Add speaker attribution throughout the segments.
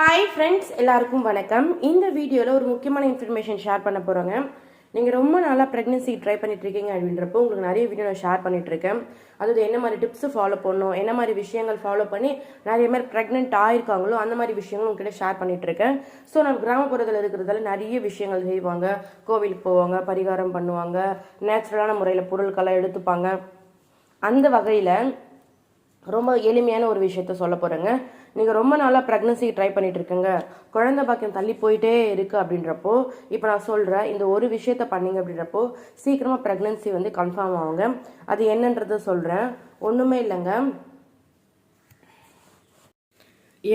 Speaker 1: Hi friends, எல்லாருக்கும் வணக்கம். இந்த வீடியோவில் ஒரு முக்கியமான இன்ஃபர்மேஷன் ஷேர் பண்ண போகிறோங்க. நீங்கள் ரொம்ப நாளாக ப்ரெக்னென்சி ட்ரை பண்ணிட்டுருக்கீங்க அப்படின்றப்போ உங்களுக்கு நிறைய வீடியோ நான் ஷேர் பண்ணிகிட்ருக்கேன். அதாவது என்ன மாதிரி டிப்ஸ் ஃபாலோ பண்ணணும், என்ன மாதிரி விஷயங்கள் ஃபாலோ பண்ணி நிறைய பேர் ப்ரெக்னென்ட் ஆயிருக்காங்களோ அந்த மாதிரி விஷயங்கள் உங்ககிட்ட ஷேர் பண்ணிகிட்ருக்கேன். ஸோ நம்ம கிராமப்புறத்தில் இருக்கிறதால நிறைய விஷயங்கள் செய்வாங்க. கோவிலுக்கு போவாங்க, பரிகாரம் பண்ணுவாங்க, நேச்சுரலான முறையில் பொருட்களை எடுத்துப்பாங்க. அந்த வகையில் ரொம்ப எளிமையான ஒரு விஷயத்த சொல்ல போகிறேங்க. நீங்கள் ரொம்ப நாளாக ப்ரெக்னன்சி ட்ரை பண்ணிட்டு இருக்கீங்க, குழந்தை பாக்கியம் தள்ளி போயிட்டே இருக்குது அப்படின்றப்போ இப்போ நான் சொல்கிறேன் இந்த ஒரு விஷயத்த பண்ணீங்க அப்படின்றப்போ சீக்கிரமாக ப்ரெக்னன்சி வந்து கன்ஃபார்ம் ஆகுங்க. அது என்னன்றத சொல்கிறேன். ஒன்றுமே இல்லைங்க,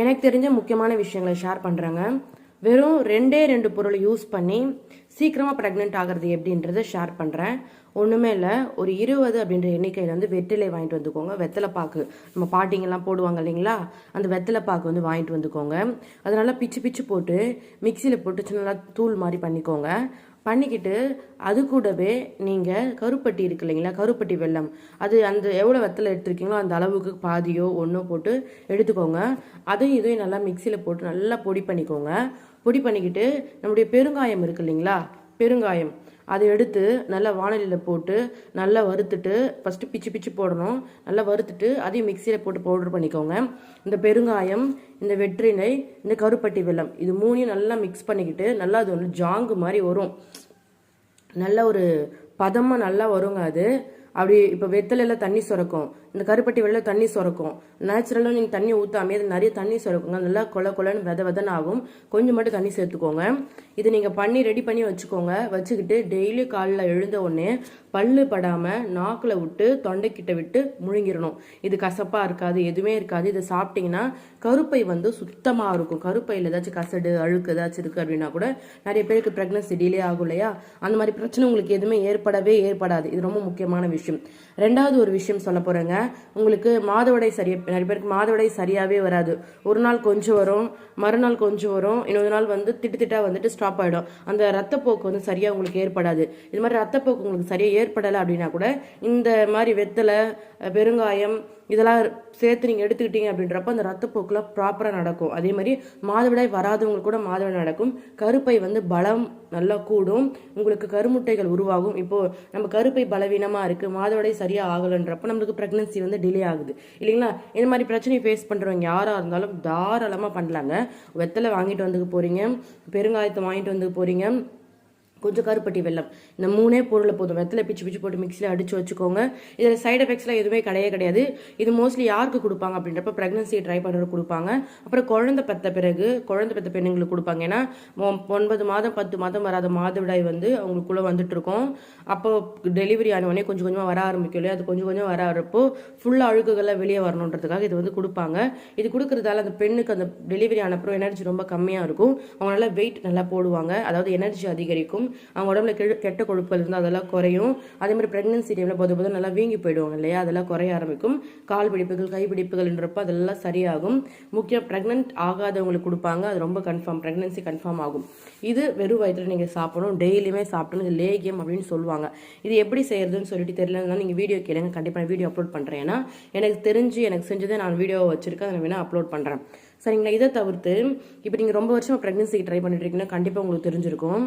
Speaker 1: எனக்கு தெரிஞ்ச முக்கியமான விஷயங்களை ஷேர் பண்ணுறேங்க. வெறும் ரெண்டு பொருளை யூஸ் பண்ணி சீக்கிரமாக ப்ரெக்னென்ட் ஆகிறது எப்படின்றத ஷேர் பண்ணுறேன். ஒன்றுமே இல்லை, ஒரு 20 அப்படின்ற எண்ணிக்கையில் வந்து வெற்றிலை வாங்கிட்டு வந்துக்கோங்க. வெத்தலைப்பாக்கு நம்ம பாட்டிங்கெல்லாம் போடுவாங்க இல்லைங்களா, அந்த வெத்தலைப்பாக்கு வந்து வாங்கிட்டு வந்துக்கோங்க. அது நல்லா பிச்சு போட்டு மிக்சியில் போட்டு நல்லா தூள் மாதிரி பண்ணிக்கோங்க. பண்ணிக்கிட்டு அது கூடவே நீங்கள் கருப்பட்டி இருக்கு இல்லைங்களா, கருப்பட்டி வெல்லம், அது அந்த எவ்வளோ வெத்தலை எடுத்துருக்கீங்களோ அந்த அளவுக்கு பாதியோ ஒன்றோ போட்டு எடுத்துக்கோங்க. அதையும் இதையும் நல்லா மிக்சியில் போட்டு நல்லா பொடி பண்ணிக்கோங்க. பொடி பண்ணிக்கிட்டு நம்முடைய பெருங்காயம் இருக்கு இல்லைங்களா, பெருங்காயம் அதை எடுத்து நல்லா வானலியில் போட்டு நல்லா வறுத்துட்டு, ஃபஸ்ட்டு பிச்சு போடணும். நல்லா வறுத்துட்டு அதையும் மிக்சியில் போட்டு பவுடர் பண்ணிக்கோங்க. இந்த பெருங்காயம், இந்த வெற்றிலை, இந்த கருப்பட்டி வெல்லம், இது மூணையும் நல்லா மிக்ஸ் பண்ணிக்கிட்டு நல்லா அது ஒன்று ஜாங்கு மாதிரி வரும். நல்ல ஒரு பதமாக நல்லா வருங்க அது. அப்படி இப்போ வெத்தலையில் தண்ணி சுரக்கும், இந்த கருப்பட்டி வெள்ளை தண்ணி சுரக்கும். நேச்சுரலாக நீங்கள் தண்ணி ஊற்றாமே அது நிறைய தண்ணி சுரக்குங்க. நல்லா கொலன்னு வெதன்னு ஆகும். கொஞ்சம் மட்டும் தண்ணி சேர்த்துக்கோங்க. இது நீங்கள் பண்ணி ரெடி பண்ணி வச்சுக்கோங்க. வச்சுக்கிட்டு டெய்லி காலையில் எழுந்த உடனே பல்லு படாமல் நாக்கில் விட்டு தொண்டைக்கிட்ட விட்டு முழுங்கிடணும். இது கசப்பாக இருக்காது, எதுவுமே இருக்காது. இதை சாப்பிட்டீங்கன்னா கருப்பை வந்து சுத்தமாக இருக்கும். கருப்பையில் ஏதாச்சும் கசடு அழுக்கு ஏதாச்சும் இருக்குது அப்படின்னா கூட நிறைய பேருக்கு ப்ரெக்னன்சி டிலே ஆகும் இல்லையா, அந்த மாதிரி பிரச்சனை உங்களுக்கு எதுவுமே ஏற்படாது. இது ரொம்ப முக்கியமான விஷயம். ரெண்டாவது ஒரு விஷயம் சொல்ல போகிறேங்க. உங்களுக்கு மாதவிடை நிறைய பேருக்கு மாதவிடை சரியாகவே வராது. ஒரு நாள் கொஞ்சம் வரும், மறுநாள் கொஞ்சம் வரும், இன்னொரு நாள் வந்து திட்டா வந்துட்டு ஸ்டாப் ஆகிடும். அந்த ரத்தப்போக்கு வந்து சரியாக உங்களுக்கு ஏற்படாது. இது மாதிரி ரத்தப்போக்கு உங்களுக்கு சரியாக ஏற்படலை அப்படின்னா கூட இந்த மாதிரி வெத்தலை, பெருங்காயம் இதெல்லாம் சேர்த்து நீங்கள் எடுத்துக்கிட்டீங்க அப்படின்றப்ப அந்த ரத்தப்போக்குலாம் ப்ராப்பராக நடக்கும். அதே மாதிரி மாதவிடாய் வராதவங்களுக்கு கூட மாதவிடாய் நடக்கும். கருப்பை வந்து பலம் நல்லா கூடும், உங்களுக்கு கருமுட்டைகள் உருவாகும். இப்போது நம்ம கருப்பை பலவீனமாக இருக்குது, மாதவிடாய் சரியாக ஆகலைன்றப்ப நம்மளுக்கு ப்ரெக்னன்சி வந்து டிலே ஆகுது இல்லைங்களா. இந்த மாதிரி பிரச்சனையை ஃபேஸ் பண்ணுறவங்க யாராக இருந்தாலும் தாராளமாக பண்ணலாங்க. வெத்தலை வாங்கிட்டு வந்து போகிறீங்க, பெருங்காயத்தை வாங்கிட்டு வந்து போகிறீங்க, கொஞ்சம் கருப்பட்டி வெல்லம், இந்த மூணே பொருளை போதும். வெத்தலை பிச்சு போட்டு மிக்சியில் அடித்து வச்சுக்கோங்க. இதில் சைட் எஃபெக்ட்ஸ்லாம் எதுவுமே கிடையாது. இது மோஸ்ட்லி யாருக்கு கொடுப்பாங்க அப்படின்றப்ப ப்ரெக்னன்சி ட்ரை பண்ணுறது கொடுப்பாங்க. அப்புறம் குழந்தை பெற்ற பெண்ணுங்களுக்கு கொடுப்பாங்க. ஏன்னா 9 மாதம் 10 மாதம் வராத மாதவிடாய் வந்து அவங்களுக்குள்ளே வந்துட்டு இருக்கும். அப்போ டெலிவரி ஆனவொடனே கொஞ்சம் கொஞ்சமாக வர ஆரம்பிக்கும் இல்லையா, அது கொஞ்சம் கொஞ்சம் வரப்போ ஃபுல்லாக அழுக்குகள்லாம் வெளியே வரணுன்றதுக்காக இது வந்து கொடுப்பாங்க. இது கொடுக்கறதால அந்த பெண்ணுக்கு அந்த டெலிவரி ஆனப்புறம் எனர்ஜி ரொம்ப கம்மியாக இருக்கும். அவங்க நல்லா வெயிட் நல்லா போடுவாங்க, அதாவது எனர்ஜி அதிகரிக்கும். அவங்க உடம்புல கெட்ட கொழுப்புகள் இருந்தால் அதெல்லாம் குறையும். அதே மாதிரி ப்ரெக்னன்சி டைமில் போது நல்லா வீங்கி போயிடுவாங்க இல்லையா, அதெல்லாம் குறைய ஆரம்பிக்கும். கால் பிடிப்புகள், கை பிடிப்புகள்ன்றப்ப அதெல்லாம் சரியாகும். முக்கியம் ப்ரெக்னென்ட் ஆகாதவங்களுக்கு கொடுப்பாங்க. அது ரொம்ப கன்ஃபார்ம், ப்ரெக்னன்சி கன்ஃபார்ம் ஆகும். இது வெறும் வயிற்றில் நீங்கள் சாப்பிடணும், டெய்லியுமே சாப்பிடணும். இது லேகியம் அப்படின்னு சொல்லுவாங்க. இது எப்படி செய்யறதுன்னு சொல்லிட்டு தெரியலன்னா நீங்கள் வீடியோ கேளுங்க, கண்டிப்பாக நான் வீடியோ அப்லோட் பண்ணுறேன். ஏன்னா எனக்கு செஞ்சதை நான் வீடியோவை வச்சிருக்கேன், அதை வேணால் அப்லோட் பண்ணுறேன் சரிங்களா. இதை தவிர்த்து இப்போ நீங்கள் ரொம்ப வருஷமாக ப்ரெக்னன்சிக்கு ட்ரை பண்ணிட்டு இருக்கீங்கன்னா கண்டிப்பாக உங்களுக்கு தெரிஞ்சிருக்கும்.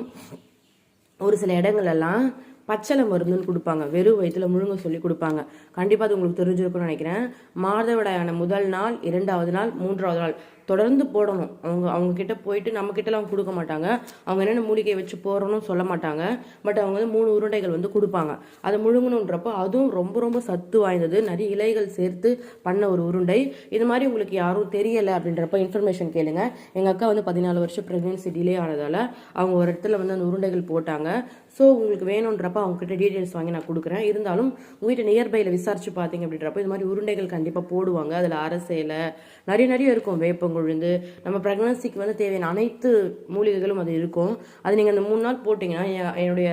Speaker 1: ஒரு சில இடங்கள்லாம் பச்சளை மருந்துன்னு கொடுப்பாங்க, வெறும் வயிற்றுல முழுங்க சொல்லி கொடுப்பாங்க. கண்டிப்பாக அது உங்களுக்கு தெரிஞ்சிருக்கும்னு நினைக்கிறேன். மாதவிடாயான முதல் நாள், 2வது நாள், 3வது நாள் தொடர்ந்து போடணும். அவங்க கிட்ட போயிட்டு நம்ம கிட்டலாம் அவங்க கொடுக்க மாட்டாங்க. அவங்க என்னென்ன மூலிகை வச்சு போடணும்னு சொல்ல மாட்டாங்க. பட் அவங்க வந்து 3 உருண்டைகள் வந்து கொடுப்பாங்க. அதை முழுங்கணுன்றப்போ அதுவும் ரொம்ப சத்து வாய்ந்தது. நிறைய இலைகள் சேர்த்து பண்ண ஒரு உருண்டை. இது மாதிரி உங்களுக்கு யாரும் தெரியலை அப்படின்றப்ப இன்ஃபர்மேஷன் கேளுங்க. எங்கள் அக்கா வந்து 14 வருஷம் ப்ரெக்னன்சி டிலே ஆனதால் அவங்க ஒரு இடத்துல வந்து அந்த உருண்டைகள் போட்டாங்க. ஸோ உங்களுக்கு வேணுன்றப்ப அவங்ககிட்ட டீட்டெயில்ஸ் வாங்கி நான் கொடுக்குறேன். இருந்தாலும் உங்கள் வீட்டை நியர்பையில் விசாரிச்சு பார்த்தீங்க அப்படின்றப்ப இது மாதிரி உருண்டைகள் கண்டிப்பாக போடுவாங்க. அதில் அரசேலை நிறைய இருக்கும், வேப்பங்குழுந்து, நம்ம ப்ரெக்னன்சிக்கு வந்து தேவையான அனைத்து மூலிகைகளும் அது இருக்கும். அது நீங்கள் அந்த 3 நாள் போட்டிங்கன்னா, என்னுடைய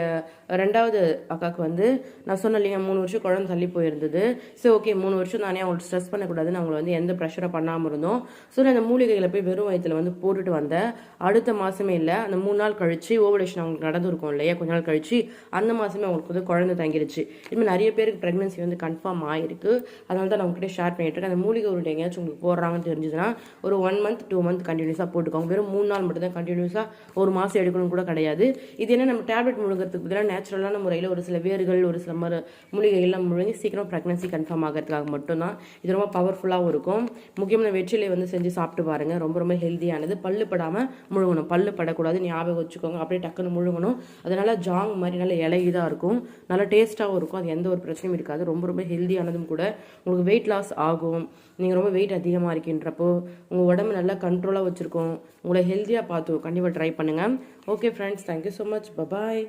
Speaker 1: 2வது அக்காவுக்கு வந்து நான் சொன்ன இல்லையா 3 வருஷம் குழந்தை தள்ளி போயிருந்தது. ஸோ ஓகே 3 வருஷம் தானே, அவங்களுக்கு ஸ்ட்ரெஸ் பண்ணக்கூடாதுன்னு அவங்களை வந்து எந்த ப்ரெஷரை பண்ணாமல் இருந்தோம். ஸோ நான் அந்த மூலிகைகளை போய் வெறும் வயிற்றில் வந்து போட்டுட்டு வந்தேன். அடுத்த மாதமே இல்லை, அந்த 3 நாள் கழிச்சு ஓவலேஷன் அவங்களுக்கு நடந்திருக்கும் இல்லையா, கொஞ்ச நாள் கழிச்சு அந்த மாதமே அவங்களுக்கு வந்து குழந்தை தங்கிருச்சு. இதுமாதிரி நிறைய பேருக்கு ப்ரெக்னன்சி வந்து கன்ஃபார்ம் ஆகிருக்கு. அதனால தான் நான் உங்ககிட்ட ஷேர் பண்ணிட்டு இருக்கேன். அந்த மூலிகை உருண்டை எங்கேயாச்சும் உங்களுக்கு போடுறாங்கன்னு தெரிஞ்சுதுன்னா ஒரு 1 1 மந்த் 2 மந்த் கண்டினியூஸாக போட்டுக்கோங்க. வெறும் 3 நாள் மட்டும் தான் கண்டினியூஸாக ஒரு மாதம் எடுக்கணும் கூட கிடையாது. இது என்ன நம்ம டேப்லெட் முழுங்கிறதுக்கு பதிலாக நேச்சுரலான முறையில் ஒரு சில வேர்கள் ஒரு சில மூலிகைகள்லாம் முழுங்கி சீக்கிரம் ப்ரெக்னன்சி கன்ஃபார்ம் ஆகிறதுக்காக மட்டும்தான். இது ரொம்ப பவர்ஃபுல்லாகவும் இருக்கும். முக்கியமான வெற்றிலை வந்து செஞ்சு சாப்பிட்டு பாருங்கள். ரொம்ப ரொம்ப ஹெல்த்தியானது. பல்லு படாமல் முழுங்கணும், பல்லு படக்கூடாது, ஞாபகம் வச்சுக்கோங்க. அப்படியே டக்குன்னு முழுங்கணும். அதனால ஜாங் மாதிரி நல்ல இலையுதாக இருக்கும், நல்லா டேஸ்ட்டாகவும் இருக்கும். அது எந்த ஒரு பிரச்சனையும் இருக்காது. ரொம்ப ரொம்ப ஹெல்த்தியானதும் கூட. உங்களுக்கு வெயிட் லாஸ் ஆகும். நீங்கள் ரொம்ப வெயிட் அதிகமாக இருக்கின்றப்போ உங்கள் உடம்பு நல்லா கண்ட்ரோலாக வச்சுருக்கோம். உங்களை ஹெல்த்தியாக பார்த்து கண்டிப்பாக ட்ரை பண்ணுங்கள். Okay friends, thank you so much. Bye bye.